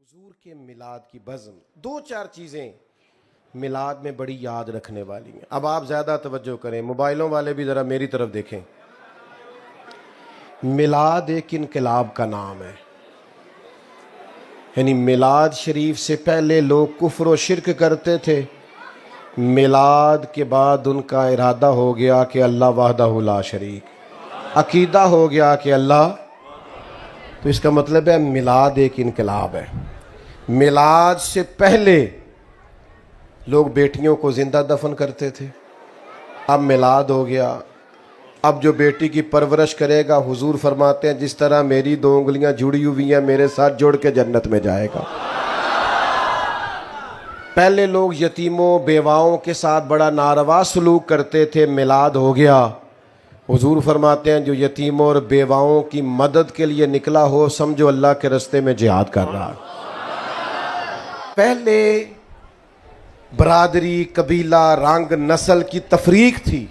हुजूर के मिलाद की बज़्म, दो चार चीज़ें मिलाद में बड़ी याद रखने वाली हैं। अब आप ज़्यादा तवज्जो करें, मोबाइलों वाले भी ज़रा मेरी तरफ देखें। मिलाद एक इनकलाब का नाम है, यानी मिलाद शरीफ से पहले लोग कुफ्र व शिरक करते थे। मिलाद के बाद उनका इरादा हो गया कि अल्लाह वहदहु ला शरीक, अकीदा हो गया कि अल्लाह। तो इसका मतलब है मिलाद एक इनकलाब है। मिलाद से पहले लोग बेटियों को जिंदा दफन करते थे, अब मिलाद हो गया। अब जो बेटी की परवरिश करेगा, हुजूर फरमाते हैं जिस तरह मेरी दो उंगलियां जुड़ी हुई हैं मेरे साथ जुड़ के जन्नत में जाएगा। पहले लोग यतीमों बेवाओं के साथ बड़ा नारवा सलूक करते थे, मिलाद हो गया। हुजूर फरमाते हैं जो यतीमों और बेवाओं की मदद के लिए निकला हो, समझो अल्लाह के रास्ते में जिहाद कर रहा है। पहले बरादरी, कबीला, रंग, नस्ल की तफरीक थी,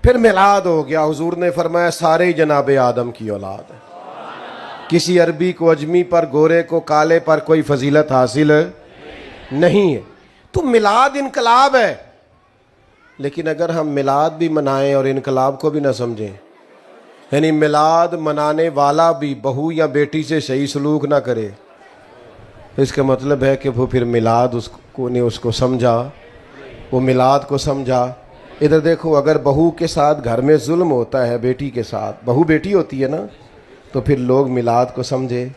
फिर मिलाद हो गया। हुजूर ने फरमाया सारे ही जनाबे आदम की औलाद है। किसी अरबी को अजमी पर, गोरे को काले पर कोई फजीलत हासिल नहीं है। तो मिलाद इनकलाब है। लेकिन अगर हम मिलाद भी मनाएं और इनकलाब को भी ना समझें, यानी मिलाद मनाने वाला भी बहू या बेटी से सही सलूक ना करे, इसका मतलब है कि वो फिर मिलाद उसको ने उसको समझा, वो मिलाद को समझा। इधर देखो, अगर बहू के साथ घर में जुल्म होता है, बेटी के साथ, बहू बेटी होती है ना, तो फिर लोग मिलाद को समझे।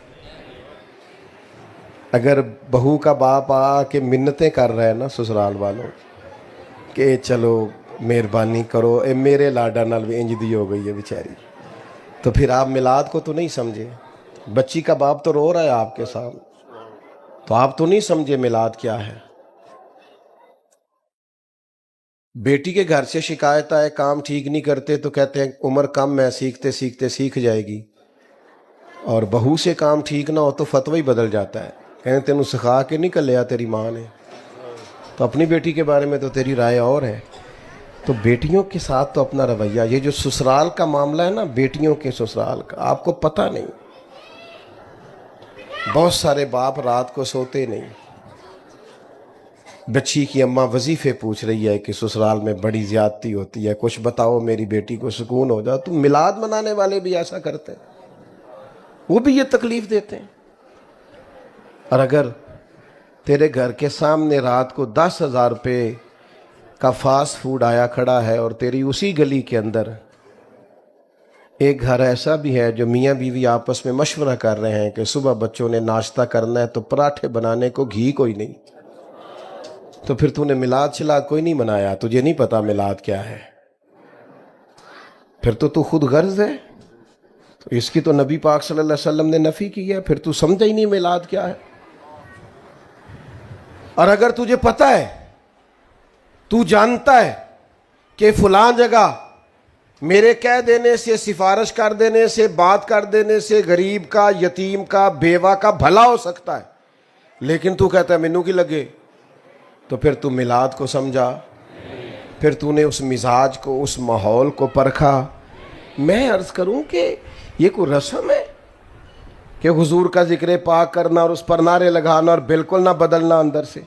अगर बहू का बाप आके मिन्नतें कर रहा है ना ससुराल वालों कि चलो मेहरबानी करो, ए मेरे लाडा नाल भी इंज दी हो गई है बेचारी, तो फिर आप मिलाद को तो नहीं समझे। बच्ची का बाप तो रो रहा है आपके सामने, तो आप तो नहीं समझे मिलाद क्या है। बेटी के घर से शिकायत आए, काम ठीक नहीं करते, तो कहते हैं उम्र कम है, सीखते सीखते सीख जाएगी। और बहू से काम ठीक ना हो तो फतवा ही बदल जाता है, कहते तेनू सिखा के नहीं कलिया तेरी माँ ने। तो अपनी बेटी के बारे में तो तेरी राय और है। तो बेटियों के साथ तो अपना रवैया, ये जो ससुराल का मामला है ना, बेटियों के ससुराल का, आपको पता नहीं, बहुत सारे बाप रात को सोते नहीं। बच्ची की अम्मा वजीफे पूछ रही है कि ससुराल में बड़ी ज्यादती होती है, कुछ बताओ मेरी बेटी को सुकून हो जाए। तो मिलाद मनाने वाले भी ऐसा करते हैं, वो भी ये तकलीफ देते हैं। और अगर तेरे घर के सामने रात को 10,000 रुपये का फास्ट फूड आया खड़ा है और तेरी उसी गली के अंदर एक घर ऐसा भी है जो मियाँ बीवी आपस में मशवरा कर रहे हैं कि सुबह बच्चों ने नाश्ता करना है तो पराठे बनाने को घी कोई नहीं, तो फिर तूने मिलाद शिलाद कोई नहीं मनाया, तुझे नहीं पता मिलाद क्या है, फिर तो तू खुद गर्ज है। तो इसकी तो नबी पाक सल्लल्लाहु अलैहि वसल्लम ने नफी की है, फिर तू समझा ही नहीं मिलाद क्या है। और अगर तुझे पता है, तू जानता है कि फलां जगह मेरे कह देने से, सिफारिश कर देने से, बात कर देने से गरीब का, यतीम का, बेवा का भला हो सकता है, लेकिन तू कहता है मैनू की लगे, तो फिर तू मिलाद को समझा, फिर तूने उस मिजाज को, उस माहौल को परखा। मैं अर्ज करूं कि ये कोई रस्म है कि हुजूर का जिक्र पाक करना और उस पर नारे लगाना और बिल्कुल ना बदलना अंदर से?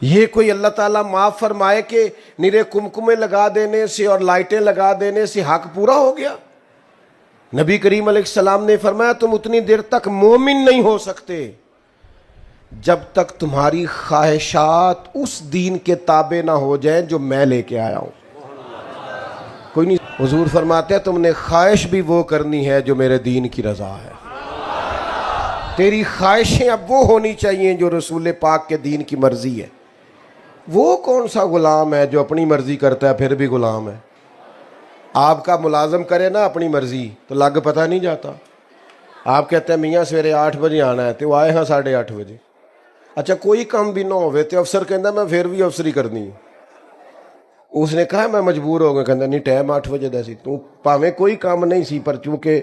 ये कोई अल्लाह ताला माफ फरमाए कि निरे कुमकुमे लगा देने से और लाइटें लगा देने से हक पूरा हो गया? नबी करीम अलैहिस्सलाम ने फरमाया तुम उतनी देर तक मोमिन नहीं हो सकते जब तक तुम्हारी ख्वाहिशात उस दीन के ताबे ना हो जाएं जो मैं लेके आया हूं। कोई नहीं, हुजूर फरमाते हैं तुमने ख्वाहिश भी वो करनी है जो मेरे दीन की रजा है। तेरी ख्वाहिशें अब वो होनी चाहिए जो रसूल पाक के दीन की मर्जी है। वो कौन सा गुलाम है जो अपनी मर्जी करता है फिर भी गुलाम है? आपका मुलाजम करे ना अपनी मर्जी तो लग पता नहीं जाता। आप कहते हैं मियाँ सवेरे 8 बजे आना है, तो आए हाँ 8:30 बजे। अच्छा कोई काम भी ना होवे तो अफसर कहता मैं फिर भी अफसरी करनी है। उसने कहा मैं मजबूर हो गया, कहता नहीं टाइम 8 बजे दा सी, तू भावें कोई काम नहीं सी पर चूंकि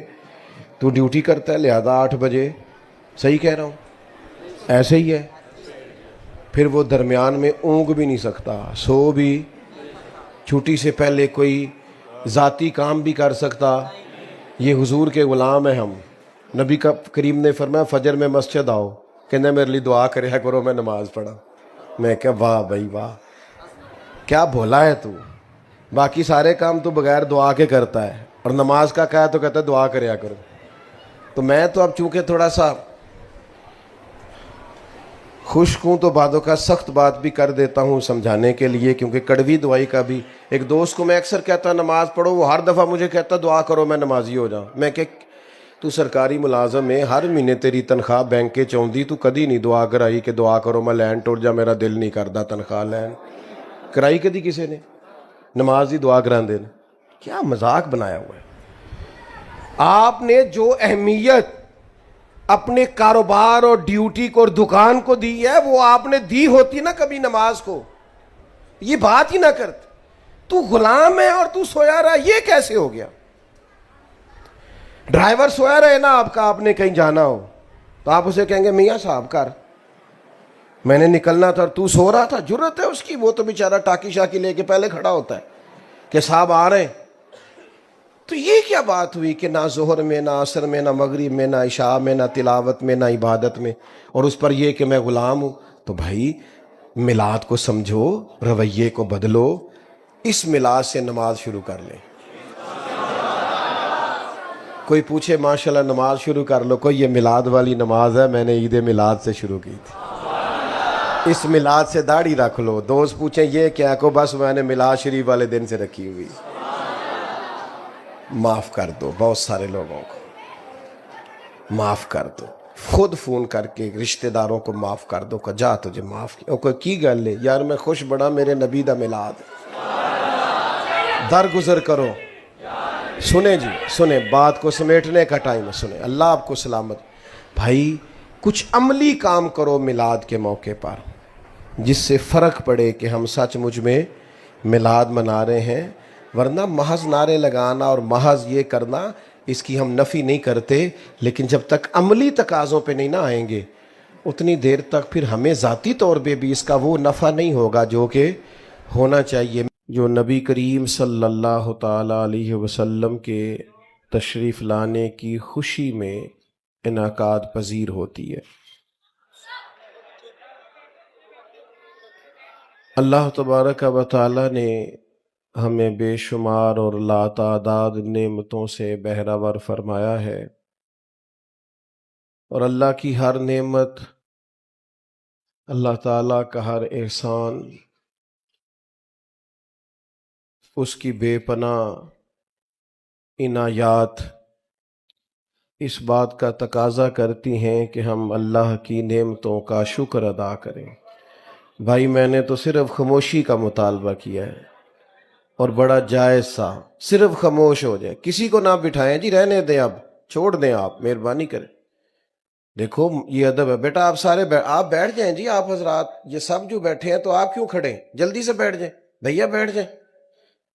तू ड्यूटी करता है लिहाजा 8 बजे। सही कह रहा हूँ, ऐसे ही है। फिर वो दरमियान में ऊँग भी नहीं सकता, सो भी, छुट्टी से पहले कोई ज़ाती काम भी कर सकता। ये हुजूर के ग़ुलाम हैं हम, नबी का करीम ने फरमाया फजर में मस्जिद आओ, कहना मेरे लिए दुआ करे करो, मैं नमाज पढ़ा। मैं क्या वाह भाई वाह, क्या भोला है तू, बाकी सारे काम तो बगैर दुआ के करता है और नमाज का कहा तो कहता है दुआ करया करो। तो मैं तो अब चूंकि थोड़ा सा खुश्क हूँ तो बातों का सख्त बात भी कर देता हूँ समझाने के लिए, क्योंकि कड़वी दुआई का भी। एक दोस्त को मैं अक्सर कहता नमाज पढ़ो, वो हर दफ़ा मुझे कहता दुआ करो मैं नमाजी हो जाऊँ। मैं कह तू सरकारी मुलाजम है, हर महीने तेरी तनख्वाह बैंक के चाहती, तू कदी नहीं दुआ कराई कि दुआ करो मैं लैन टुर जा, मेरा दिल नहीं करता तनख्वाह लैन कराई कदी किसी ने? नमाज की दुआ कराते हैं, क्या मजाक बनाया हुआ है। आपने जो अहमियत अपने कारोबार और ड्यूटी को और दुकान को दी है, वो आपने दी होती ना कभी नमाज को, ये बात ही ना करते। तू गुलाम है और तू सोया रहा, ये कैसे हो गया? ड्राइवर सोया रहे ना आपका, आपने कहीं जाना हो तो आप उसे कहेंगे मियाँ साहब कर, मैंने निकलना था, तू सो रहा था। जुर्रत है उसकी, वो तो बेचारा टाकी शाकी लेके पहले खड़ा होता है कि साहब आ रहे हैं। तो ये क्या बात हुई कि ना जोहर में, ना असर में, ना मगरिब में, ना इशा में, ना तिलावत में, ना इबादत में, और उस पर यह कि मैं गुलाम हूं। तो भाई मिलाद को समझो, रवैये को बदलो, इस मिलाद से नमाज शुरू कर ले। कोई पूछे माशाल्लाह नमाज शुरू कर लो, कोई ये मिलाद वाली नमाज है, मैंने ईद मिलाद से शुरू की थी, इस मिलाद से दाढ़ी रख लो। दोस्त पूछे ये क्या, को बस मैंने मिलाद शरीफ वाले दिन से रखी हुई। माफ कर दो, बहुत सारे लोगों को माफ कर दो, खुद फोन करके रिश्तेदारों को माफ कर दो, जा तुझे माफ किया, कोई की गल है यार, मैं खुश बड़ा, मेरे नबी दा मिलाद, दरगुजर करो। सुने जी सुने, बात को समेटने का टाइम है, सुने, अल्लाह आपको सलामत। भाई कुछ अमली काम करो मिलाद के मौके पर, जिससे फ़र्क पड़े कि हम सचमुच में मिलाद मना रहे हैं। वरना महज नारे लगाना और महज ये करना, इसकी हम नफ़ी नहीं करते, लेकिन जब तक अमली तकाज़ों पे नहीं ना आएंगे उतनी देर तक फिर हमें ज़ाती तौर पे भी इसका वो नफ़ा नहीं होगा जो कि होना चाहिए, जो नबी करीम सल्लल्लाहु ताला अलैहि वसल्लम के तशरीफ़ लाने की खुशी में इनाकाद पजीर होती है। अल्लाह तबारक व तआला ने हमें बेशुमार और लातादाद नेमतों से बहरावर फरमाया है, और अल्लाह की हर नेमत, अल्लाह ताला का हर एहसान, उसकी बेपनाह इनायात इस बात का तकाजा करती हैं कि हम अल्लाह की नेमतों का शुक्र अदा करें। भाई मैंने तो सिर्फ खामोशी का मुतालबा किया है, और बड़ा जायज़ सा, सिर्फ खामोश हो जाए, किसी को ना बिठाएं जी, रहने दें, अब छोड़ दें, आप मेहरबानी करें। देखो ये अदब है बेटा, आप सारे आप बैठ जाएं जी, आप हजरात ये सब जो बैठे हैं, तो आप क्यों खड़े, जल्दी से बैठ जाएं भैया, बैठ जाएं।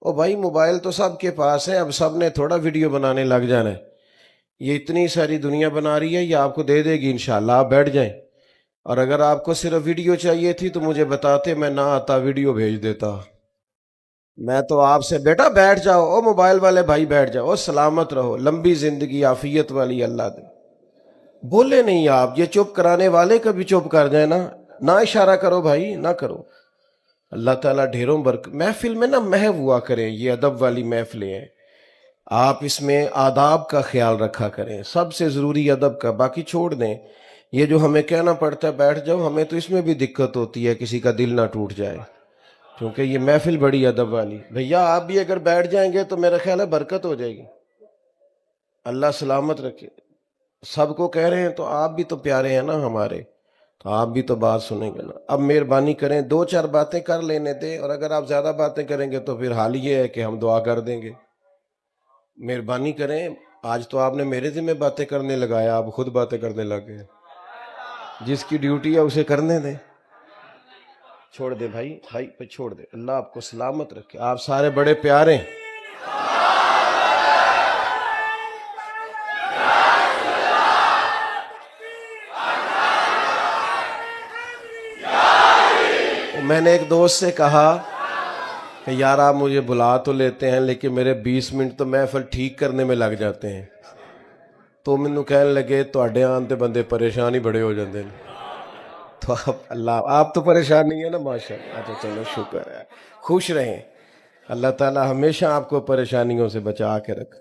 ओ भाई मोबाइल तो सबके पास है, अब सब ने थोड़ा वीडियो बनाने लग जाना है, ये इतनी सारी दुनिया बना रही है, ये आपको दे देगी इंशाल्लाह, आप बैठ जाएं। और अगर आपको सिर्फ वीडियो चाहिए थी तो मुझे बताते, मैं ना आता वीडियो भेज देता। मैं तो आपसे बेटा बैठ जाओ, ओ मोबाइल वाले भाई बैठ जाओ, ओ सलामत रहो, लंबी जिंदगी आफियत वाली अल्लाह दे। बोले नहीं आप, ये चुप कराने वाले कभी चुप कर जाए ना इशारा करो भाई, ना करो। अल्लाह ताला ढेरों बरकत। महफिल में ना महव हुआ करें, ये अदब वाली महफिलें हैं, आप इसमें आदाब का ख्याल रखा करें, सबसे ज़रूरी अदब का, बाकी छोड़ दें। ये जो हमें कहना पड़ता है बैठ जाओ, हमें तो इसमें भी दिक्कत होती है, किसी का दिल ना टूट जाए, क्योंकि ये महफिल बड़ी अदब वाली। भैया आप भी अगर बैठ जाएंगे तो मेरा ख्याल है बरकत हो जाएगी, अल्लाह सलामत रखे। सबको कह रहे हैं तो आप भी तो प्यारे हैं ना हमारे, तो आप भी तो बात सुनेंगे ना। अब मेहरबानी करें, दो चार बातें कर लेने दें, और अगर आप ज़्यादा बातें करेंगे तो फिर हाल ये है कि हम दुआ कर देंगे। मेहरबानी करें, आज तो आपने मेरे ज़िम्मे बातें करने लगाया, आप खुद बातें करने लग गए। जिसकी ड्यूटी है उसे करने दें, छोड़ दे भाई, भाई पे छोड़ दे। अल्लाह आपको सलामत रखे, आप सारे बड़े प्यारे हैं। मैंने एक दोस्त से कहा कि यार आप मुझे बुला तो लेते हैं, लेकिन मेरे 20 मिनट तो महफिल ठीक करने में लग जाते हैं। तो मैनू कहन लगे तुहाडे आन ते बंदे परेशान ही बड़े हो जाते हैं। तो आप तो परेशान नहीं है ना माशाअल्लाह। अच्छा चलो शुक्र है, खुश रहें। अल्लाह ताला हमेशा आपको परेशानियों से बचा के रख।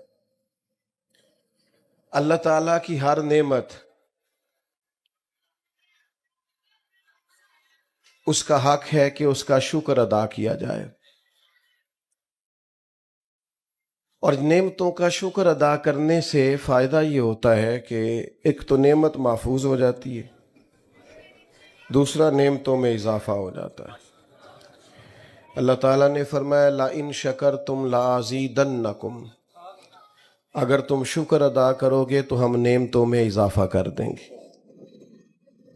अल्लाह ताला की हर नेमत उसका हक है कि उसका शुक्र अदा किया जाए, और नेमतों का शुक्र अदा करने से फायदा ये होता है कि एक तो नेमत महफूज हो जाती है, दूसरा नेमतों में इजाफा हो जाता है। अल्लाह ताला ने फरमाया ला इन शकर तुम लाज़ीदन्नकुम, अगर तुम शुक्र अदा करोगे तो हम नेमतों में इजाफा कर देंगे।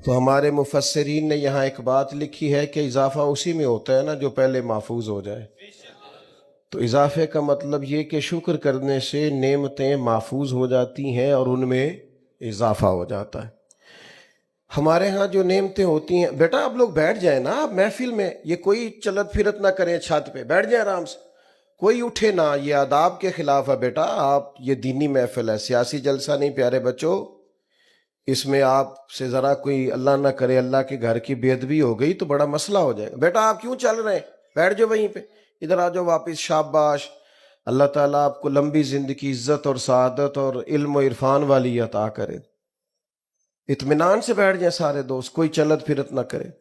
तो हमारे मुफस्सिरीन ने यहाँ एक बात लिखी है कि इजाफा उसी में होता है ना जो पहले महफूज हो जाए। तो इजाफे का मतलब ये कि शुक्र करने से नेमतें महफूज हो जाती हैं और उनमें इजाफा हो जाता है। हमारे यहाँ जो नेमतें होती हैं, बेटा आप लोग बैठ जाए ना, आप महफिल में ये कोई चलत फिरत ना करें, छत पे बैठ जाए आराम से, कोई उठे ना, ये आदाब के खिलाफ है बेटा। आप ये दीनी महफिल है, सियासी जलसा नहीं प्यारे बच्चों। इसमें आपसे ज़रा कोई अल्लाह ना करे अल्लाह के घर की बेअदबी हो गई तो बड़ा मसला हो जाएगा। बेटा आप क्यों चल रहे हैं, बैठ जाओ वहीं पे, इधर आ जाओ वापस, शाबाश। अल्लाह ताला आपको लंबी ज़िंदगी, इज़्ज़त और सआदत और इल्म और इरफान वाली अता करे। इत्मीनान से बैठ जाए सारे दोस्त, कोई चलत फिरत ना करे।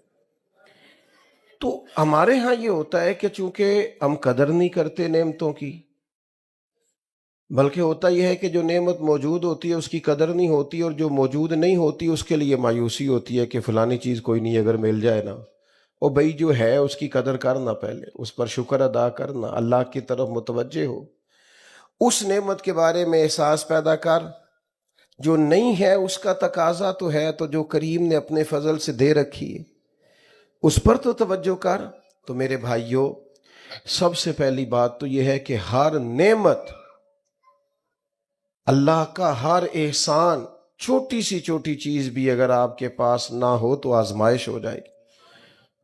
तो हमारे यहाँ ये होता है कि चूंकि हम कदर नहीं करते नेमतों की, बल्कि होता यह है कि जो नेमत मौजूद होती है उसकी कदर नहीं होती, और जो मौजूद नहीं होती उसके लिए मायूसी होती है कि फलानी चीज़ कोई नहीं, अगर मिल जाए ना, और भाई जो है उसकी कदर करना, पहले उस पर शुक्र अदा करना, अल्लाह की तरफ मुतवज्जे हो, उस नेमत के बारे में एहसास पैदा कर। जो नहीं है उसका तकाजा तो है, तो जो करीम ने अपने फजल से दे रखी है उस पर तो तवज्जो कर। तो मेरे भाइयों, सबसे पहली बात तो यह है कि हर नेमत, अल्लाह का हर एहसान, छोटी सी छोटी चीज भी अगर आपके पास ना हो तो आजमाइश हो जाएगी।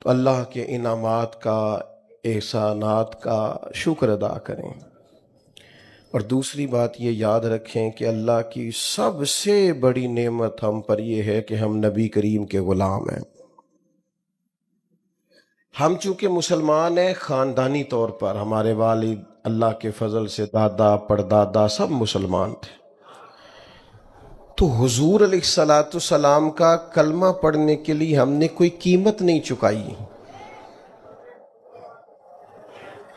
तो अल्लाह के इनामात का, एहसानात का शुक्र अदा करें। और दूसरी बात ये याद रखें कि अल्लाह की सबसे बड़ी नेमत हम पर यह है कि हम नबी करीम के गुलाम हैं। हम चूंकि मुसलमान हैं ख़ानदानी तौर पर, हमारे वालिद अल्लाह के फजल से दादा परदादा सब मुसलमान थे, तो हुजूर अलैहिस्सलाम का कलमा पढ़ने के लिए हमने कोई कीमत नहीं चुकाई,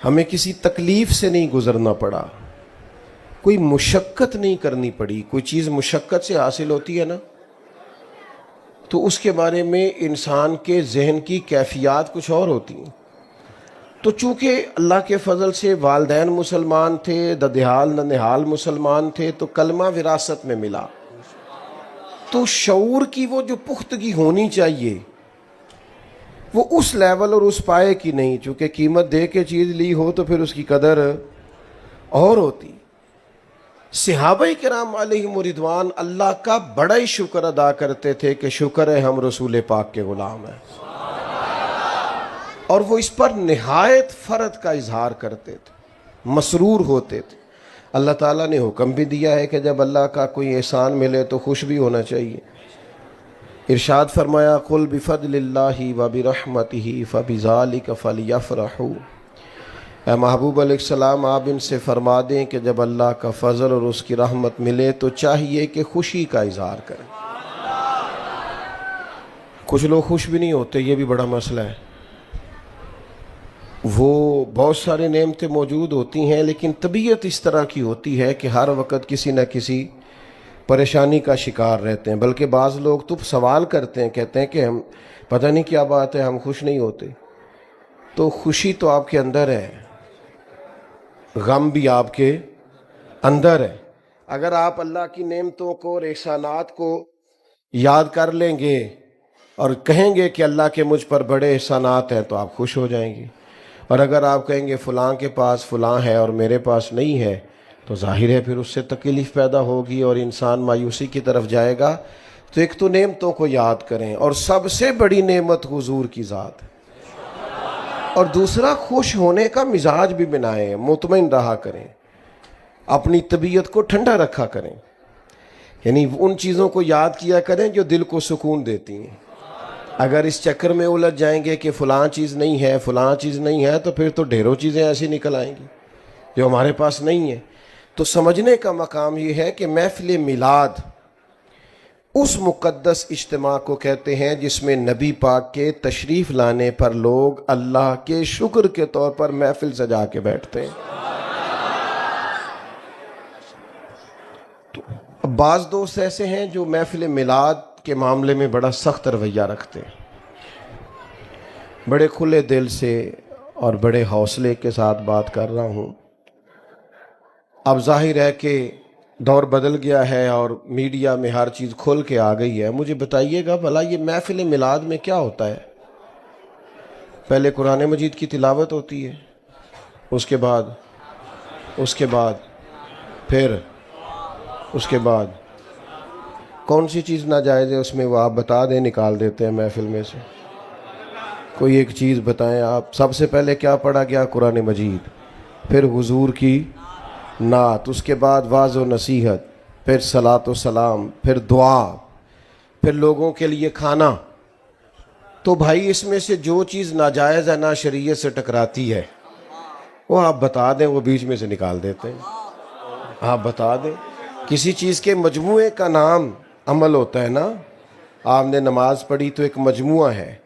हमें किसी तकलीफ से नहीं गुजरना पड़ा, कोई मुशक्कत नहीं करनी पड़ी। कोई चीज़ मुशक्कत से हासिल होती है ना, तो उसके बारे में इंसान के जहन की कैफियत कुछ और होती हैं। तो चूँकि अल्लाह के फजल से वालदैन मुसलमान थे, ददिहाल ननिहाल मुसलमान थे, तो कलमा विरासत में मिला। तो शऊर की वो जो पुख्तगी होनी चाहिए वो उस लेवल और उस पाए की नहीं, चूँकि कीमत दे के चीज़ ली हो तो फिर उसकी कदर और होती। सहाबा किराम अलैहिम रिदवान अल्लाह का बड़ा ही शुक्र अदा करते थे कि शुक्र है हम रसूल पाक के गुलाम हैं, और वो इस पर निहायत फ़र्द का इजहार करते थे, मसरूर होते थे। अल्लाह ताला ने हुक्म भी दिया है कि जब अल्लाह का कोई एहसान मिले तो खुश भी होना चाहिए। इरशाद फरमाया कुल बिफदलिल्लाहि व बिरहमतिही फबिज़ालिका फलियफ़रहू। महबूब अलैहिस्सलाम आप इनसे फरमा दें कि जब अल्लाह का फजल और उसकी रहमत मिले तो चाहिए कि खुशी का इजहार करें। कुछ लोग खुश भी नहीं होते, ये भी बड़ा मसला है। वो बहुत सारी नेमतें मौजूद होती हैं लेकिन तबीयत इस तरह की होती है कि हर वक्त किसी न किसी परेशानी का शिकार रहते हैं। बल्कि बाज़ लोग तो सवाल करते हैं, कहते हैं कि हम पता नहीं क्या बात है, हम खुश नहीं होते। तो खुशी तो आपके अंदर है, गम भी आपके अंदर है। अगर आप अल्लाह की नेमतों को और एहसानात को याद कर लेंगे और कहेंगे कि अल्लाह के मुझ पर बड़े एहसानात हैं तो आप खुश हो जाएंगे। और अगर आप कहेंगे फ़लाँ के पास फ़लाँ है और मेरे पास नहीं है, तो जाहिर है फिर उससे तकलीफ़ पैदा होगी और इंसान मायूसी की तरफ जाएगा। तो एक तो नेमतों को याद करें, और सबसे बड़ी नेमत हुजूर की ज़ात है, और दूसरा खुश होने का मिजाज भी बनाएं, मुतमईन रहा करें, अपनी तबीयत को ठंडा रखा करें। यानी उन चीज़ों को याद किया करें जो दिल को सुकून देती हैं। अगर इस चक्कर में उलझ जाएंगे कि फ़लाँ चीज़ नहीं है, फ़लाँ चीज़ नहीं है, तो फिर तो ढेरों चीज़ें ऐसी निकल आएंगी जो हमारे पास नहीं है। तो समझने का मकाम ये है कि महफ़िल मिलाद उस मुक़द्दस इज्तिमा को कहते हैं जिसमें नबी पाक के तशरीफ़ लाने पर लोग अल्लाह के शुक्र के तौर पर महफ़िल सजा के बैठते हैं। तो बाज़ दोस्त ऐसे हैं जो महफ़िल मिलाद के मामले में बड़ा सख्त रवैया रखते हैं, बड़े खुले दिल से और बड़े हौसले के साथ बात कर रहा हूँ। अब जाहिर है कि दौर बदल गया है और मीडिया में हर चीज़ खुल के आ गई है। मुझे बताइएगा भला ये महफ़िल मिलाद में क्या होता है? पहले कुरान मजीद की तिलावत होती है, उसके बाद फिर उसके बाद कौन सी चीज़ नाजायज़ है उसमें, वो आप बता दें, निकाल देते हैं महफ़िल में से। कोई एक चीज़ बताएं आप। सबसे पहले क्या पढ़ा गया? कुरान मजीद, फिर हुजूर की नात, उसके बाद वाज़ व नसीहत, फिर सलात व सलाम, फिर दुआ, फिर लोगों के लिए खाना। तो भाई इसमें से जो चीज़ नाजायज़ है ना शरीयत से टकराती है वो आप बता दें, वो बीच में से निकाल देते हैं। आप बता दें। किसी चीज़ के मजमूए का नाम अमल होता है ना। आपने नमाज पढ़ी तो एक मजमुआ है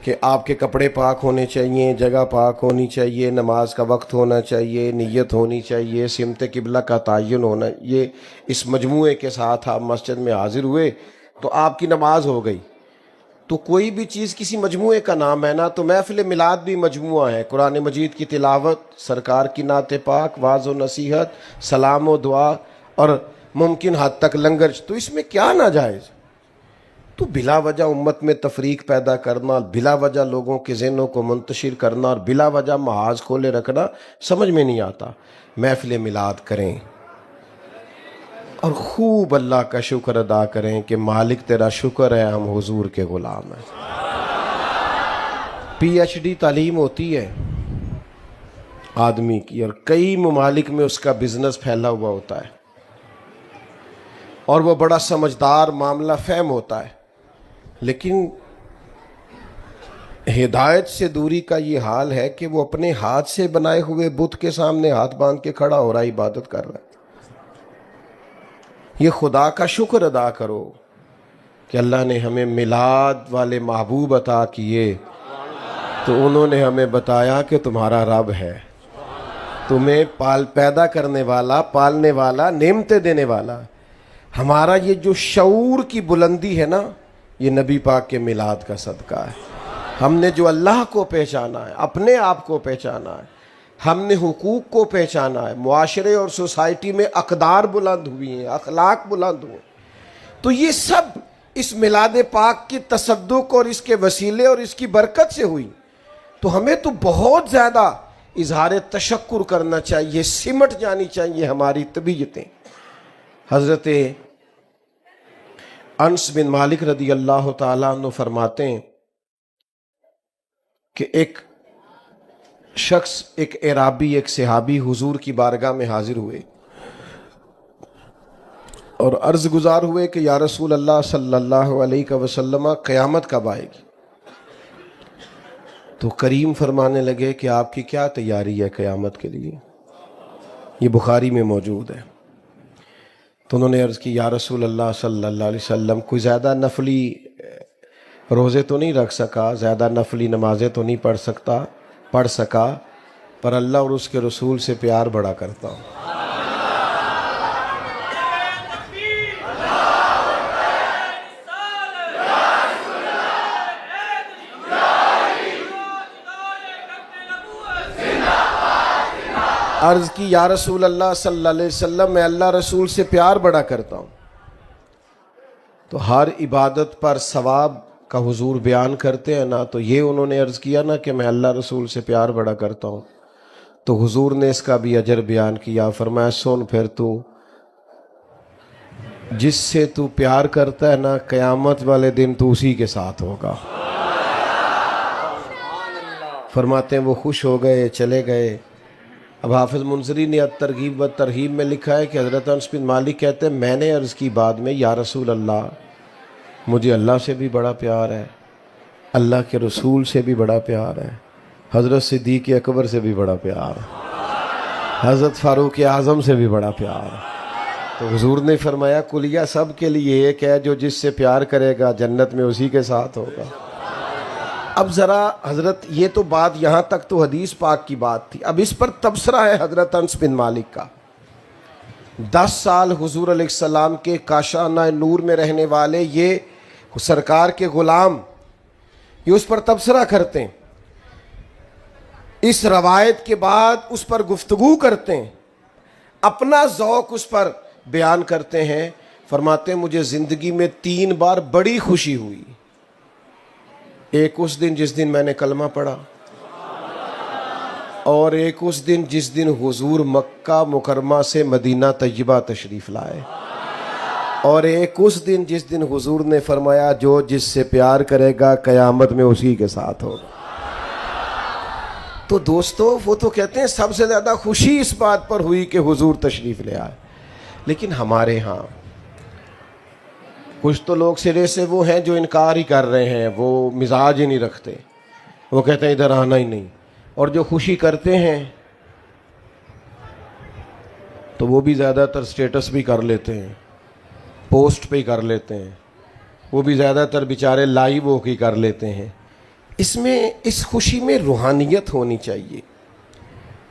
कि आपके कपड़े पाक होने चाहिए, जगह पाक होनी चाहिए, नमाज का वक्त होना चाहिए, नीयत होनी चाहिए, सिमत किबला का तयन होना। ये इस मजमूए के साथ आप मस्जिद में हाजिर हुए तो आपकी नमाज हो गई। तो कोई भी चीज़ किसी मजमूए का नाम है ना, तो महफ़िल मिलाद भी मजमुआ है। कुरान मजीद की तिलावत, सरकार की नात पाक, वाज़ व नसीहत, सलाम व दुआ और मुमकिन हद तक लंगर। तो इसमें क्या नाजायज़? तो बिला वजह उम्मत में तफरीक पैदा करना, बिला वजह लोगों के ज़हनों को मुंतशिर करना और बिला वजह महाज खोले रखना समझ में नहीं आता। महफ़िल मिलाद करें और खूब अल्लाह का शुक्र अदा करें कि मालिक तेरा शुक्र है हम हुजूर के ग़ुलाम हैं। PhD तालीम होती है आदमी की और कई ममालिक में उसका बिजनेस फैला हुआ होता है और वो बड़ा समझदार, मामला फ़हम होता है, लेकिन हिदायत से दूरी का ये हाल है कि वो अपने हाथ से बनाए हुए बुत के सामने हाथ बांध के खड़ा हो रहा है, इबादत कर रहा है। ये खुदा का शुक्र अदा करो कि अल्लाह ने हमें मिलाद वाले महबूब अता किए, तो उन्होंने हमें बताया कि तुम्हारा रब है, तुम्हें पैदा करने वाला, पालने वाला, नेमतें देने वाला। हमारा ये जो शऊर की बुलंदी है ना, ये नबी पाक के मिलाद का सदका है। हमने जो अल्लाह को पहचाना है, अपने आप को पहचाना है, हमने हुकूक को पहचाना है, मुआशरे और सोसाइटी में अक़दार बुलंद हुई हैं, अखलाक बुलंद हुए। तो ये सब इस मिलाद पाक की तसद्दुक और इसके वसीले और इसकी बरकत से हुई। तो हमें तो बहुत ज़्यादा इजहार तशक्कुर करना चाहिए, सिमट जानी चाहिए हमारी तबीयतें। हज़रत अनस बिन मालिक रदी अल्लाह ताला अन्हु फरमाते हैं कि एक शख्स, एक एराबी, एक सहाबी हुजूर की बारगाह में हाजिर हुए और अर्ज़ गुजार हुए कि या रसूल अल्लाह सल्लल्लाहु अलैहि वसल्लम, क़यामत कब आएगी? तो करीम फरमाने लगे कि आपकी क्या तैयारी है क़यामत के लिए? ये बुखारी में मौजूद है। तो उन्होंने अर्ज़ की, या रसूल अल्लाह सल्लल्लाहु अलैहि वसल्लम, कोई ज़्यादा नफली रोज़े तो नहीं रख सका, ज़्यादा नफली नमाजें तो नहीं पढ़ सका, पर अल्लाह और उसके रसूल से प्यार बड़ा करता हूँ। अर्ज़ की, या रसूल अल्लाह सल्लल्लाहु अलैहि वसल्लम, मैं अल्लाह रसूल से प्यार बड़ा करता हूँ। तो हर इबादत पर सवाब का हुजूर बयान करते हैं ना, तो ये उन्होंने अर्ज़ किया ना कि मैं अल्लाह रसूल से प्यार बड़ा करता हूँ, तो हुजूर ने इसका भी अजर बयान किया। फरमाया, सुन फिर तू जिससे तू प्यार करता है ना, क़यामत वाले दिन तू उसी के साथ होगा। फरमाते हैं वो खुश हो गए, चले गए। अब हाफिज़ मुंज़री ने तरगीब व तरहीब में लिखा है कि हज़रत अनस बिन मालिक कहते हैं मैंने अर्ज़ की बाद में या रसूल अल्लाह, मुझे अल्लाह से भी बड़ा प्यार है, अल्लाह के रसूल से भी बड़ा प्यार है, हज़रत सिद्दीक़ अकबर से भी बड़ा प्यार है, हज़रत फ़ारूक़ आज़म से भी बड़ा प्यार है। तो हुज़ूर ने फरमाया कुलिया सब के लिए एक है, जो जिससे प्यार करेगा जन्नत में उसी के साथ होगा। अब ज़रा हज़रत, ये तो बात यहाँ तक तो हदीस पाक की बात थी, अब इस पर तबसरा है हज़रत अनस बिन मालिक का। 10 साल हुज़ूर अलैहिस्सलाम के काशाना नूर में रहने वाले ये सरकार के ग़ुलाम, ये उस पर तबसरा करते हैं, इस रवायत के बाद उस पर गुफ्तगू करते हैं, अपना ज़ौक़ उस पर बयान करते हैं। फरमाते हैं मुझे ज़िंदगी में 3 बार बड़ी खुशी हुई। एक उस दिन जिस दिन मैंने कलमा पढ़ा, और एक उस दिन जिस दिन हुजूर मक्का मुकरमा से मदीना तय्यबा तशरीफ़ लाए, और एक उस दिन जिस दिन हुजूर ने फरमाया जो जिससे प्यार करेगा क़यामत में उसी के साथ होगा। तो दोस्तों, वो तो कहते हैं सबसे ज़्यादा खुशी इस बात पर हुई कि हुजूर तशरीफ़ ले आए। लेकिन हमारे यहाँ कुछ तो लोग सिरे से वो हैं जो इनकार ही कर रहे हैं, वो मिजाज ही नहीं रखते, वो कहते हैं इधर आना ही नहीं। और जो खुशी करते हैं तो वो भी ज़्यादातर स्टेटस भी कर लेते हैं, पोस्ट पे ही कर लेते हैं, वो भी ज़्यादातर बेचारे लाइव होकर ही कर लेते हैं। इसमें, इस खुशी में रूहानियत होनी चाहिए,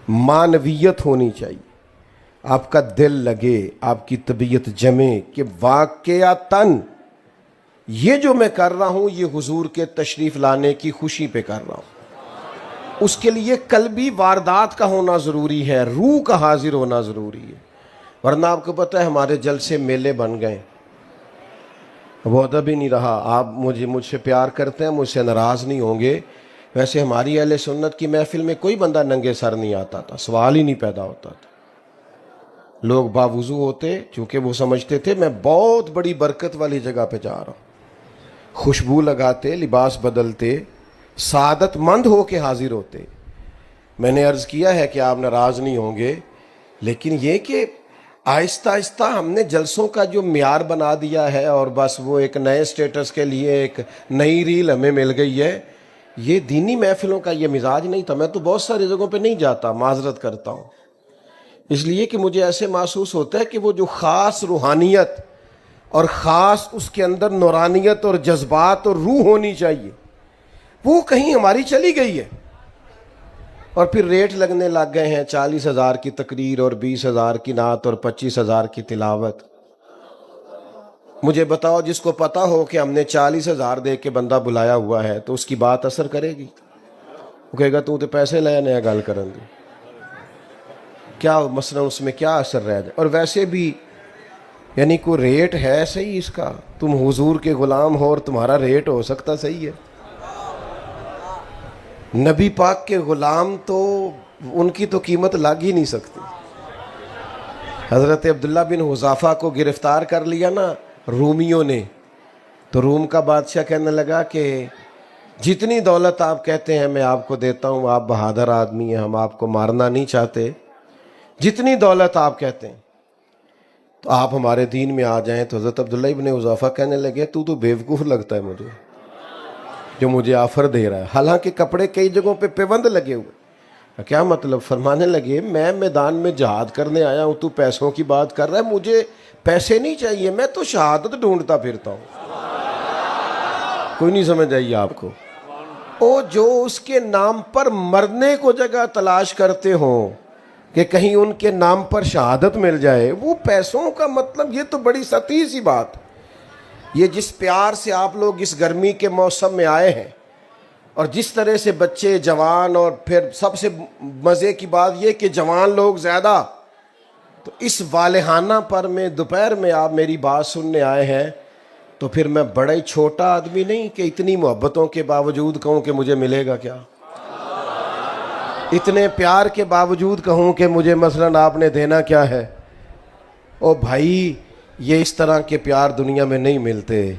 मानवियत होनी चाहिए, आपका दिल लगे, आपकी तबीयत जमे कि वाक़यातन ये जो मैं कर रहा हूँ ये हुजूर के तशरीफ़ लाने की खुशी पे कर रहा हूँ। उसके लिए कल्बी वारदात का होना ज़रूरी है, रूह का हाजिर होना ज़रूरी है। वरना आपको पता है हमारे जलसे मेले बन गए, वो अदब ही नहीं रहा। आप मुझसे प्यार करते हैं, मुझसे नाराज़ नहीं होंगे। वैसे हमारी अहले सुन्नत की महफिल में कोई बंदा नंगे सर नहीं आता था, सवाल ही नहीं पैदा होता था। लोग बावुज़ू होते, चूँकि वो समझते थे मैं बहुत बड़ी बरकत वाली जगह पे जा रहा हूँ, खुशबू लगाते, लिबास बदलते, सादतमंद हो के हाजिर होते। मैंने अर्ज़ किया है कि आप नाराज़ नहीं होंगे, लेकिन ये कि आहिस्ता आहिस्ता हमने जलसों का जो मियार बना दिया है, और बस वो एक नए स्टेटस के लिए एक नई रील हमें मिल गई है। ये दीनी महफिलों का ये मिजाज नहीं था। मैं तो बहुत सारी जगहों पे नहीं जाता, माजरत करता हूँ, इसलिए कि मुझे ऐसे महसूस होता है कि वो जो ख़ास रूहानियत और ख़ास उसके अंदर नूरानियत और जज्बात और रूह होनी चाहिए, वो कहीं हमारी चली गई है। और फिर रेट लगने लग गए हैं 40,000 की तकरीर और 20,000 की नात और 25,000 की तिलावत। मुझे बताओ, जिसको पता हो कि हमने 40,000 दे के बंदा बुलाया हुआ है तो उसकी बात असर करेगी? वो कहेगा तू तो पैसे लाया, नया गल करेंगे, क्या मसला उसमें क्या असर रह जाए। और वैसे भी यानी कोई रेट है सही इसका? तुम हुजूर के गुलाम हो और तुम्हारा रेट हो सकता सही है? नबी पाक के गुलाम तो उनकी तो कीमत लग ही नहीं सकती। हज़रत अब्दुल्ला बिन हुज़ाफ़ा को गिरफ्तार कर लिया ना रूमियों ने, तो रूम का बादशाह कहने लगा कि जितनी दौलत आप कहते हैं मैं आपको देता हूँ, आप बहादुर आदमी हैं, हम आपको मारना नहीं चाहते, जितनी दौलत आप कहते हैं तो आप हमारे दीन में आ जाएं। तो हज़रत अब्दुल्ला इब्न हुज़ाफ़ा कहने लगे तू तो बेवकूफ़ लगता है मुझे, जो मुझे ऑफ़र दे रहा है। हालांकि कपड़े कई जगहों पे पेबंद लगे हुए। क्या मतलब? फरमाने लगे मैं मैदान में जहाद करने आया हूँ, तू पैसों की बात कर रहा है, मुझे पैसे नहीं चाहिए, मैं तो शहादत ढूंढता फिरता हूँ। कोई नहीं समझ आई आपको? ओ जो उसके नाम पर मरने को जगह तलाश करते हो कि कहीं उनके नाम पर शहादत मिल जाए, वो पैसों का मतलब, ये तो बड़ी सती सी बात। ये जिस प्यार से आप लोग इस गर्मी के मौसम में आए हैं, और जिस तरह से बच्चे, जवान, और फिर सबसे मज़े की बात यह कि जवान लोग ज़्यादा, तो इस वालेहाना पर में दोपहर में आप मेरी बात सुनने आए हैं, तो फिर मैं बड़ा ही छोटा आदमी नहीं कि इतनी मोहब्बतों के बावजूद कहूँ कि मुझे मिलेगा क्या? इतने प्यार के बावजूद कहूँ कि मुझे मसलन आपने देना क्या है? ओ भाई, ये इस तरह के प्यार दुनिया में नहीं मिलते,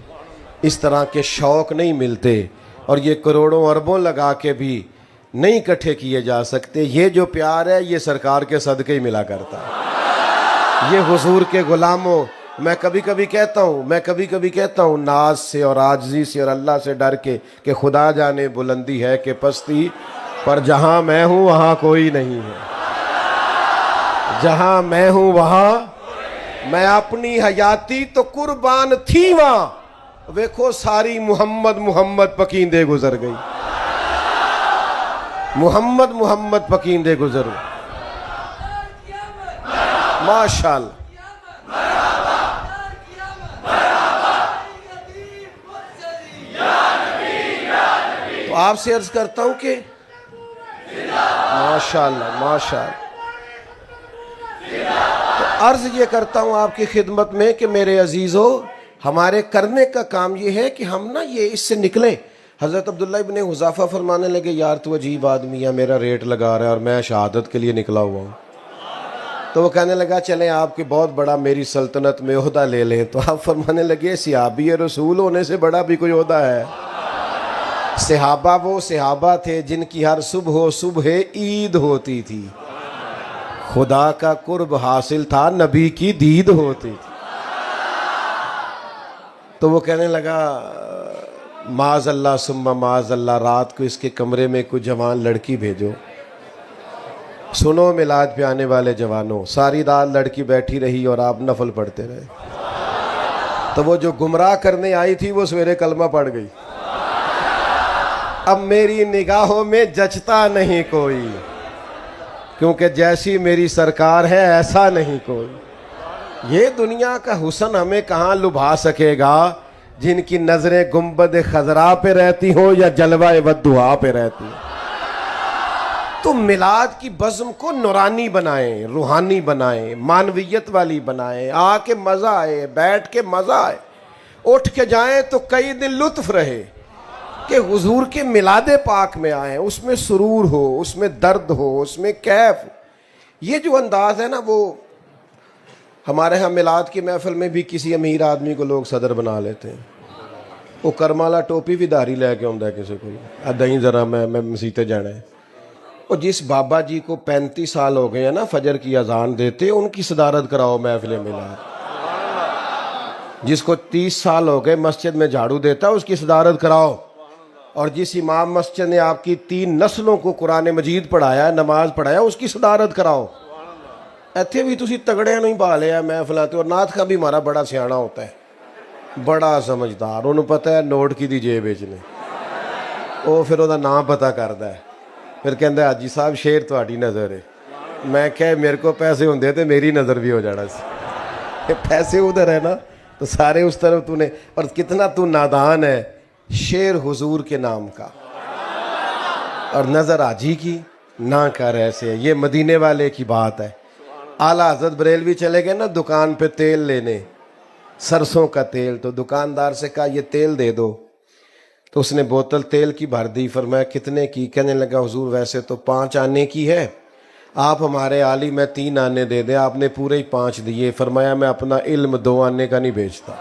इस तरह के शौक़ नहीं मिलते, और ये करोड़ों अरबों लगा के भी नहीं इकट्ठे किए जा सकते। ये जो प्यार है ये सरकार के सदके ही मिला करता है। ये हुजूर के गुलामों, मैं कभी कभी कहता हूँ नाज से और आजिज़ी से और अल्लाह से डर के कि खुदा जाने बुलंदी है कि पस्ती, पर जहाँ मैं हूँ वहाँ कोई नहीं है। जहाँ मैं हूँ वहाँ मैं अपनी हयाती तो कुर्बान थी वहाँ, देखो सारी मोहम्मद मोहम्मद पकींदे गुजर गई। मोहम्मद मोहम्मद पकींदे गुजर गई। माशाअल्लाह। तो आपसे अर्ज करता हूं कि माशाअल्लाह माशाअल्लाह। तो अर्ज ये करता हूं आपकी खिदमत में कि मेरे अजीजों, हमारे करने का काम ये है कि हम ना ये इससे निकलें। हज़रत अब्दुल्ला इब्ने हुज़ाफ़ा फरमाने लगे, यार तू अजीब आदमी है, मेरा रेट लगा रहा है और मैं शहादत के लिए निकला हुआ हूँ। तो वो कहने लगा चलें आपके बहुत बड़ा मेरी सल्तनत में ओहदा ले लें। तो आप फरमाने लगे सिहाबी रसूल होने से बड़ा भी कोई ओहदा है? सहाबा वो सहाबा थे जिनकी हर सुबह ईद होती थी, खुदा का कुर्ब हासिल था, नबी की दीद होती थी। तो वो कहने लगा माज़अल्लाह सुम्मा माज़अल्लाह, रात को इसके कमरे में कोई जवान लड़की भेजो। सुनो मिलाद पे आने वाले जवानों, सारी रात लड़की बैठी रही और आप नफल पढ़ते रहे। तो वो जो गुमराह करने आई थी वो सवेरे कलमा पढ़ गई। अब मेरी निगाहों में जचता नहीं कोई, क्योंकि जैसी मेरी सरकार है ऐसा नहीं कोई। ये दुनिया का हुस्न हमें कहाँ लुभा सकेगा जिनकी नजरें गुंबद खजरा पे रहती हो या जलवा वद्दुहा पे रहती हो। तो मिलाद की बज़्म को नूरानी बनाएं, रूहानी बनाएं, मानवियत वाली बनाएं, आके मजा आए, बैठ के मजा आए, उठ के जाएं तो कई दिन लुत्फ रहे कि हुजूर के मिलादे पाक में आए, उसमें सुरूर हो, उसमें दर्द हो, उसमें कैफ हो। ये जो अंदाज है ना, वो हमारे यहाँ मिलाद की महफिल में भी किसी अमीर आदमी को लोग सदर बना लेते हैं। वो करमाला टोपी भी धारी लैके आंदा किसी को, दही जरा मैं मसीते जाना है। और जिस बाबा जी को 35 साल हो गए हैं ना फजर की अजान देते, उनकी सदारत कराओ महफिल मिलाद। जिसको 30 साल हो गए मस्जिद में झाड़ू देता, उसकी सदारत कराओ। और जिस इमाम मस्जिद ने आपकी 3 नस्लों को कुरान मजीद पढ़ाया, नमाज पढ़ाया, उसकी सदारत कराओ। इतने भी तुसी तगड़िया नहीं पा लिया महफिल। और नाथ का भी हमारा बड़ा सियाना होता है, बड़ा समझदार, उन्होंने पता है नोट की दी जेब ने, वो फिर ਉਹਦਾ नाम पता करता है, फिर कहता हाजी साहब शेर तुहाडी नज़र है। मैं क्या मेरे को पैसे होंगे तो मेरी नज़र भी हो जाना सी। पैसे उधर है ना तो सारे उस तरफ तूने, और कितना तू नादान है। शेर हुजूर के नाम का और नज़र हाजी की ना कर ऐसे। ये मदीने वाले की बात है। आला हज़रत बरेलवी चले गए ना दुकान पे तेल लेने, सरसों का तेल। तो दुकानदार से कहा ये तेल दे दो। तो उसने बोतल तेल की भर दी। फरमाया कितने की? कहने लगा हुजूर वैसे तो 5 आने की है, आप हमारे आली में 3 आने दे दें। आपने पूरे ही 5 दिए। फरमाया मैं अपना इल्म 2 आने का नहीं बेचता।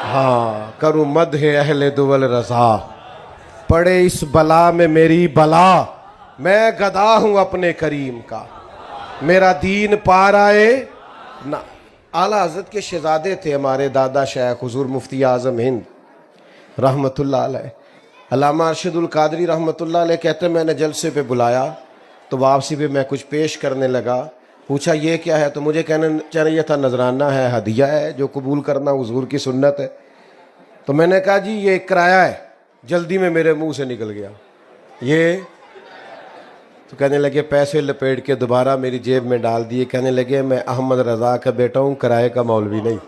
हाँ करूँ मद है अहले दुवल रज़ा, पड़े इस बला में मेरी बला, मैं गदा हूँ अपने करीम का, मेरा दीन पार आए ना। आला हज़रत के शहजादे थे हमारे दादा शेख हुजूर मुफ्ती आज़म हिंद रहमतुल्लाह अलैह। अल्लामा अरशदुल कादरी रहमतुल्लाह अलैह कहते मैंने जलसे पे बुलाया तो वापसी पे मैं कुछ पेश करने लगा। पूछा ये क्या है? तो मुझे कहना चाहिए था नजराना है, हदिया है जो कबूल करना हुजूर की सुन्नत है। तो मैंने कहा जी ये किराया है। जल्दी में मेरे मुंह से निकल गया ये। तो कहने लगे पैसे लपेट के दोबारा मेरी जेब में डाल दिए। कहने लगे मैं अहमद रज़ा का बेटा हूँ, किराए का मौलवी नहीं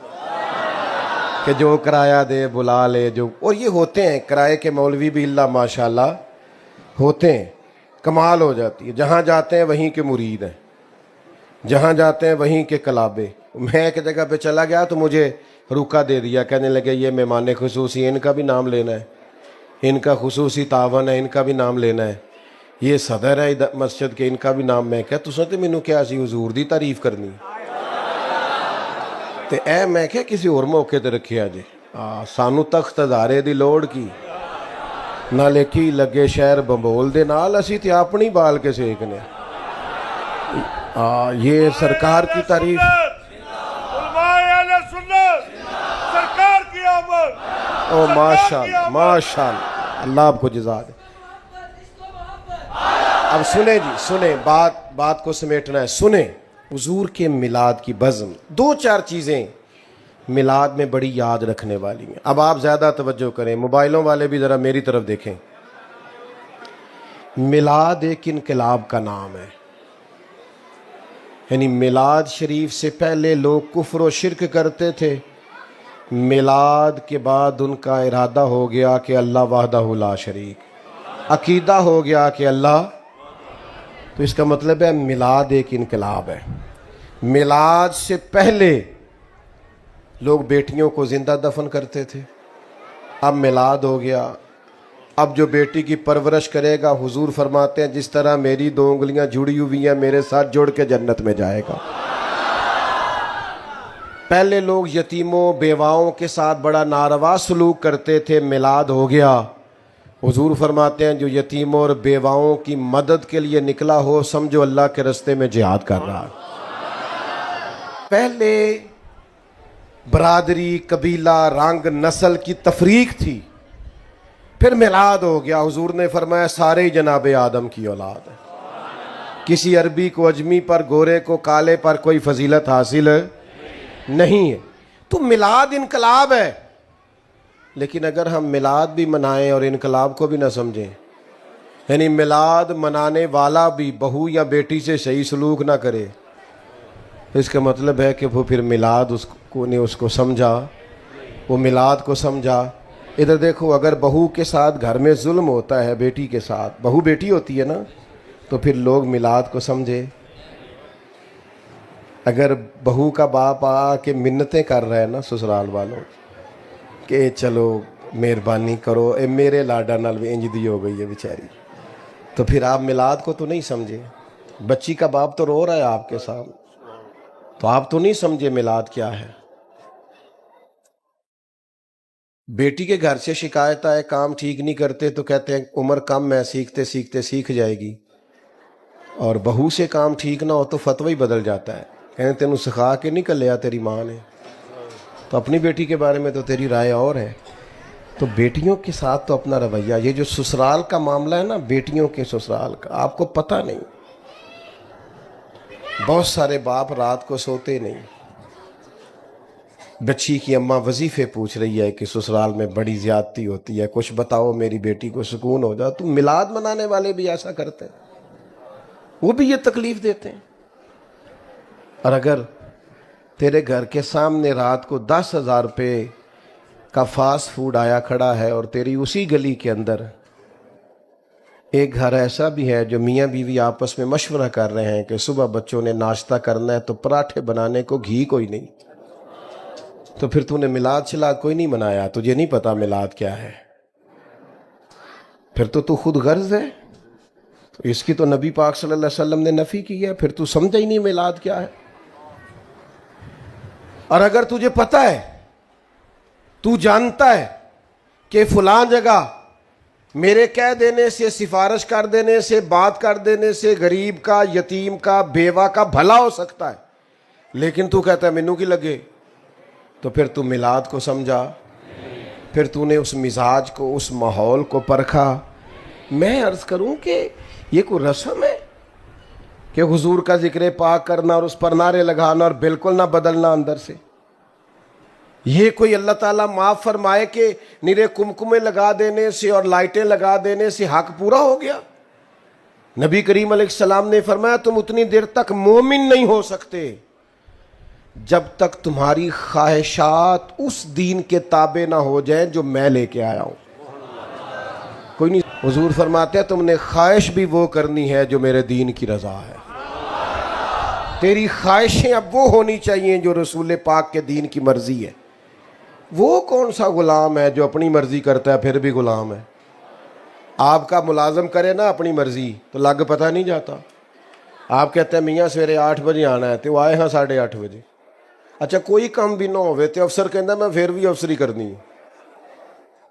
कि जो किराया दे बुला ले जो। और ये होते हैं किराए के मौलवी भी अल्लाह माशाल्लाह होते हैं, कमाल हो जाती है। जहाँ जाते हैं वहीं के मुरीद हैं, जहाँ जाते हैं वहीं के कलाबे। मैं एक जगह पे चला गया तो मुझे रुका दे दिया। कहने लगे ये मेहमान खुसूसी, इनका भी नाम लेना है, इनका खुसूसी तावन है, इनका भी नाम लेना है, ये सदर है इधर मस्जिद के, इनका भी नाम। मैं क्या तुसा तो मैनू क्या सी हुजूर दी तारीफ करनी ते ए मैं क्या किसी और मौके ते रखिया जे। सानू तख्त हज़ारे दी लोड़ की, नाले की लगे शहर बंबोल दे नाल, असी तो अपनी बाल के सेकने। ये सरकार की तारीफ, सरकार की आमद। ओ माशाअल्लाह माशाअल्लाह, अल्लाह आपको जज़ा दे। अब सुने जी, सुने, बात को समेटना है। सुने, हुजूर के मिलाद की बज़्म, दो चार चीज़ें मिलाद में बड़ी याद रखने वाली हैं। अब आप ज़्यादा तवज्जो करें, मोबाइलों वाले भी ज़रा मेरी तरफ देखें। मिलाद एक इनकलाब का नाम है, यानी मिलाद शरीफ से पहले लोग कुफ्र व शिरक करते थे, मिलाद के बाद उनका इरादा हो गया कि अल्लाह वाहदहू ला शरीक, अकीदा हो गया कि अल्लाह। तो इसका मतलब है मिलाद एक इनकलाब है। मिलाद से पहले लोग बेटियों को जिंदा दफन करते थे, अब मिलाद हो गया। अब जो बेटी की परवरिश करेगा, हुजूर फरमाते हैं जिस तरह मेरी दो उंगलियां जुड़ी हुई हैं मेरे साथ जुड़ के जन्नत में जाएगा। पहले लोग यतीमों बेवाओं के साथ बड़ा नारवा सलूक करते थे, मिलाद हो गया। हुजूर फरमाते हैं जो यतीमों और बेवाओं की मदद के लिए निकला हो, समझो अल्लाह के रास्ते में जिहाद कर रहा है। पहले बरादरी, कबीला, रंग, नस्ल की तफरीक थी, फिर मिलाद हो गया। हुजूर ने फरमाया सारे ही जनाबे आदम की औलाद है। किसी अरबी को अजमी पर, गोरे को काले पर कोई फजीलत हासिल नहीं है। तो मिलाद इनकलाब है। लेकिन अगर हम मिलाद भी मनाएं और इनकलाब को भी ना समझें, यानी मिलाद मनाने वाला भी बहू या बेटी से सही सलूक ना करे, तो इसका मतलब है कि वो फिर मिलाद उसको ने उसको समझा, वो मिलाद को समझा। इधर देखो, अगर बहू के साथ घर में जुल्म होता है, बेटी के साथ, बहू बेटी होती है ना, तो फिर लोग मिलाद को समझे। अगर बहू का बाप आके मिन्नतें कर रहा है ना ससुराल वालों कि चलो मेहरबानी करो, ए मेरे लाडा नाल भी इंज दी हो गई है बेचारी, तो फिर आप मिलाद को तो नहीं समझे। बच्ची का बाप तो रो रहा है आपके सामने, तो आप तो नहीं समझे मिलाद क्या है। बेटी के घर से शिकायत आए, काम ठीक नहीं करते, तो कहते हैं उम्र कम है, सीखते सीखते सीख जाएगी। और बहू से काम ठीक ना हो तो फतवा ही बदल जाता है, कहते तेनू सिखा के नहीं कलिया तेरी माँ ने। तो अपनी बेटी के बारे में तो तेरी राय और है। तो बेटियों के साथ तो अपना रवैया, ये जो ससुराल का मामला है ना, बेटियों के ससुराल का, आपको पता नहीं, बहुत सारे बाप रात को सोते नहीं। बच्ची की अम्मा वजीफे पूछ रही है कि ससुराल में बड़ी ज्यादती होती है, कुछ बताओ मेरी बेटी को सुकून हो जाए। तो मिलाद मनाने वाले भी ऐसा करते हैं, वो भी ये तकलीफ देते हैं। और अगर तेरे घर के सामने रात को 10,000 रुपये का फास्ट फूड आया खड़ा है और तेरी उसी गली के अंदर एक घर ऐसा भी है जो मियाँ बीवी आपस में मशवरा कर रहे हैं कि सुबह बच्चों ने नाश्ता करना है तो पराठे बनाने को घी कोई नहीं, तो फिर तूने मिलाद शिलाद कोई नहीं मनाया, तुझे नहीं पता मिलाद क्या है, फिर तो तू खुद गर्ज है। तो इसकी तो नबी पाक सल्लल्लाहु अलैहि वसल्लम ने नफ़ी की है, फिर तू समझा ही नहीं मिलाद क्या है। और अगर तुझे पता है, तू जानता है कि फलां जगह मेरे कह देने से, सिफारिश कर देने से, बात कर देने से गरीब का, यतीम का, बेवा का भला हो सकता है, लेकिन तू कहता है मैनू की लगे, तो फिर तू मिलाद को समझा, फिर तूने उस मिजाज को, उस माहौल को परखा। मैं अर्ज करूं कि ये कोई रस्म है कि हुजूर का जिक्र पाक करना और उस पर नारे लगाना और बिल्कुल ना बदलना अंदर से? ये कोई अल्लाह ताला माफ़ फरमाए कि निरे कुमकुमे लगा देने से और लाइटें लगा देने से हक पूरा हो गया? नबी करीम अलैहिस्सलाम ने फरमाया तुम उतनी देर तक मोमिन नहीं हो सकते जब तक तुम्हारी ख्वाहिशात उस दीन के ताबे ना हो जाए जो मैं लेके आया हूं। कोई नहीं, हुजूर फरमाते हैं तुमने ख्वाहिश भी वो करनी है जो मेरे दीन की रजा है। तेरी ख्वाहिशें अब वो होनी चाहिए जो रसूल पाक के दीन की मर्जी है। वो कौन सा गुलाम है जो अपनी मर्जी करता है फिर भी गुलाम है? आपका मुलाजम करे ना अपनी मर्जी तो लग पता नहीं जाता। आप कहते हैं मियाँ सवेरे 8 बजे आना है तो आए हाँ 8:30 बजे। अच्छा कोई काम भी ना होवे तो अफसर कहता मैं फिर भी अफसरी करनी है।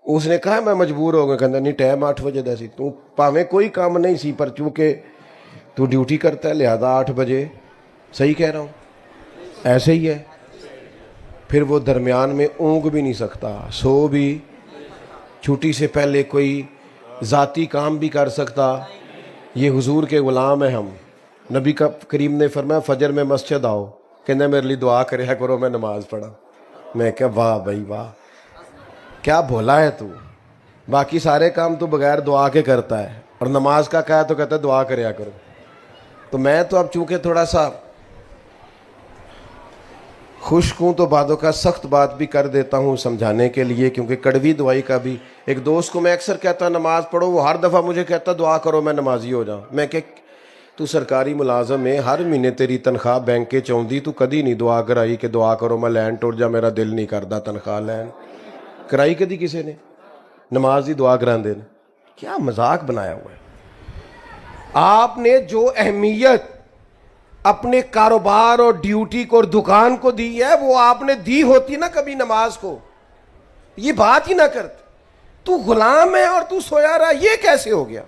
उसने कहा मैं मजबूर हो गया, कहता नहीं टाइम 8 बजे दा सी, तू भावें कोई काम नहीं सी पर चूंकि तू ड्यूटी करता है लिहाजा 8 बजे। सही कह रहा हूँ, ऐसे ही है। फिर वो दरमियान में ऊँग भी नहीं सकता, सो भी, छुट्टी से पहले कोई ज़ाती काम भी कर सकता। ये हुजूर के ग़ुलाम है हम। नबी का करीम ने फरमाया फजर में मस्जिद आओ, कहने मेरे लिए दुआ करे करो, मैं नमाज़ पढ़ा। मैं क्या वाह भाई वाह, क्या भोला है तू। बाकी सारे काम तो बगैर दुआ के करता है और नमाज का कहा तो कहता है दुआ करया करो। तो मैं तो अब चूंकि थोड़ा सा खुश्क हूँ तो बातों का सख्त बात भी कर देता हूँ समझाने के लिए, क्योंकि कड़वी दुआई का भी। एक दोस्त को मैं अक्सर कहता नमाज पढ़ो, वो हर दफ़ा मुझे कहता दुआ करो मैं नमाजी हो जाऊँ। मैं कह तू सरकारी मुलाजम है, हर महीने तेरी तनख्वाह बैंक के चौंदी, तू कदी नहीं दुआ कराई कि दुआ करो मैं लैन टुर जा, मेरा दिल नहीं करता तनख्वाह लैन कराई कदी किसी ने? नमाज की दुआ करांदे ने। क्या मजाक बनाया हुआ है। आपने जो अहमियत अपने कारोबार और ड्यूटी को और दुकान को दी है, वो आपने दी होती ना कभी नमाज को, ये बात ही ना करते। तू गुलाम है और तू सोया रहा, ये कैसे हो गया?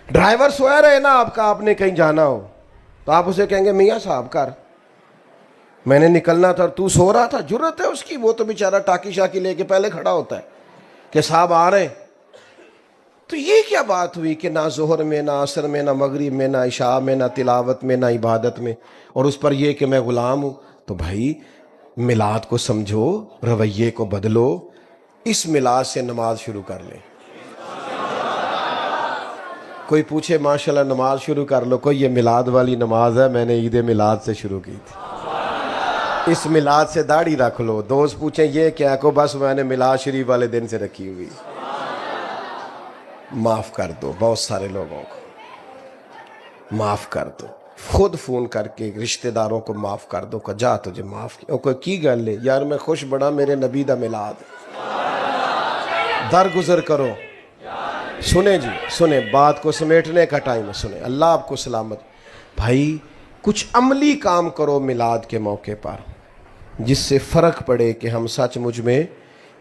ड्राइवर सोया रहे ना आपका, आपने कहीं जाना हो तो आप उसे कहेंगे मियाँ साहब कर, मैंने निकलना था, तू सो रहा था। जुर्रत है उसकी, वो तो बेचारा टाकी शाकी लेके पहले खड़ा होता है कि साहब आ रहे हैं। तो ये क्या बात हुई कि ना जोहर में, ना असर में, ना मगरिब में, ना इशा में, ना तिलावत में, ना इबादत में, और उस पर यह कि मैं गुलाम हूं। तो भाई मिलाद को समझो, रवैये को बदलो, इस मिलाद से नमाज शुरू कर ले। कोई पूछे माशाल्लाह नमाज शुरू कर लो, कोई ये मिलाद वाली नमाज है, मैंने ईद मिलाद से शुरू की थी, इस मिलाद से दाढ़ी रख लो। दोस्त पूछे ये क्या, को बस मैंने मिलाद शरीफ वाले दिन से रखी हुई। माफ कर दो, बहुत सारे लोगों को माफ कर दो, खुद फोन करके रिश्तेदारों को माफ कर दो, का जा तुझे माफ किया। कोई की गल है यार, मैं खुश बड़ा मेरे नबी दा मिलाद, दरगुजर करो। सुने जी सुने, बात को समेटने का टाइम है, सुने। अल्लाह आपको सलामत। भाई कुछ अमली काम करो मिलाद के मौके पर, जिससे फ़र्क पड़े कि हम सचमुच में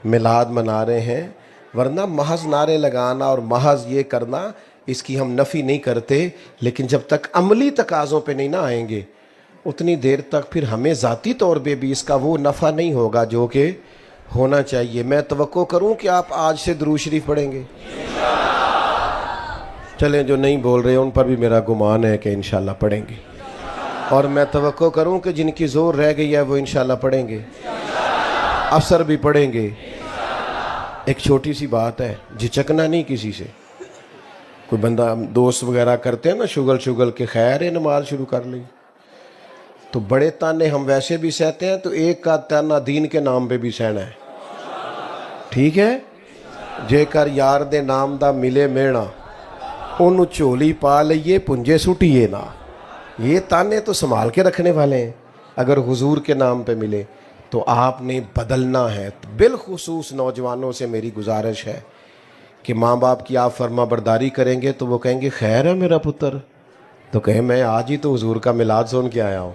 मिलाद मना रहे हैं। वरना महज नारे लगाना और महज ये करना, इसकी हम नफ़ी नहीं करते, लेकिन जब तक अमली तकाज़ों पे नहीं ना आएंगे उतनी देर तक फिर हमें ज़ाती तौर पे भी इसका वो नफ़ा नहीं होगा जो कि होना चाहिए। मैं तवक्को करूं कि आप आज से दुरूद शरीफ पढ़ेंगे। चलें, जो नहीं बोल रहे उन पर भी मेरा गुमान है कि इंशाल्लाह पढ़ेंगे, और मैं तवक्को करूं कि जिनकी ज़ोर रह गई है वो इंशाल्लाह पढ़ेंगे, असर भी पढ़ेंगे। एक छोटी सी बात है, झिझकना नहीं किसी से। कोई बंदा दोस्त वगैरह करते हैं ना शुगल शुगल के, खैर है नमाज शुरू कर ली, तो बड़े ताने हम वैसे भी सहते हैं, तो एक का ताना दीन के नाम पे भी सहना है। ठीक है, जेकर यार दे नाम दा मिले मेणा, ओनू झोली पा लइए पुंजे सुटिए ना। ये ताने तो संभाल के रखने वाले हैं। अगर हुजूर के नाम पे मिले तो आपने बदलना है। तो बिलखुसूस नौजवानों से मेरी गुजारिश है कि माँ बाप की आप फर्मा बरदारी करेंगे तो वो कहेंगे खैर है मेरा पुत्र, तो कहें मैं आज ही तो हुजूर का मिलाद सुन के आया हूँ,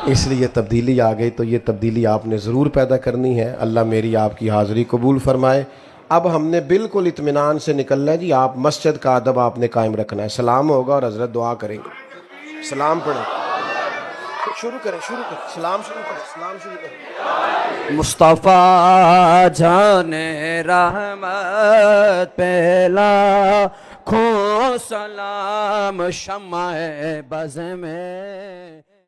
इसलिए तब्दीली आ गई। तो ये तब्दीली आपने ज़रूर पैदा करनी है। अल्लाह मेरी आपकी हाज़िरी कबूल फरमाए। अब हमने बिल्कुल इत्मीनान से निकलना है जी। आप मस्जिद का अदब आपने कायम रखना है। सलाम होगा और हज़रत दुआ करेंगे। सलाम पढ़ें, शुरू करें, शुरू करें, सलाम शुरू करें, सलाम शुरू करें। मुस्तफ़ा जाने रहमत पहला खो सलाम शम्मा बज़ में।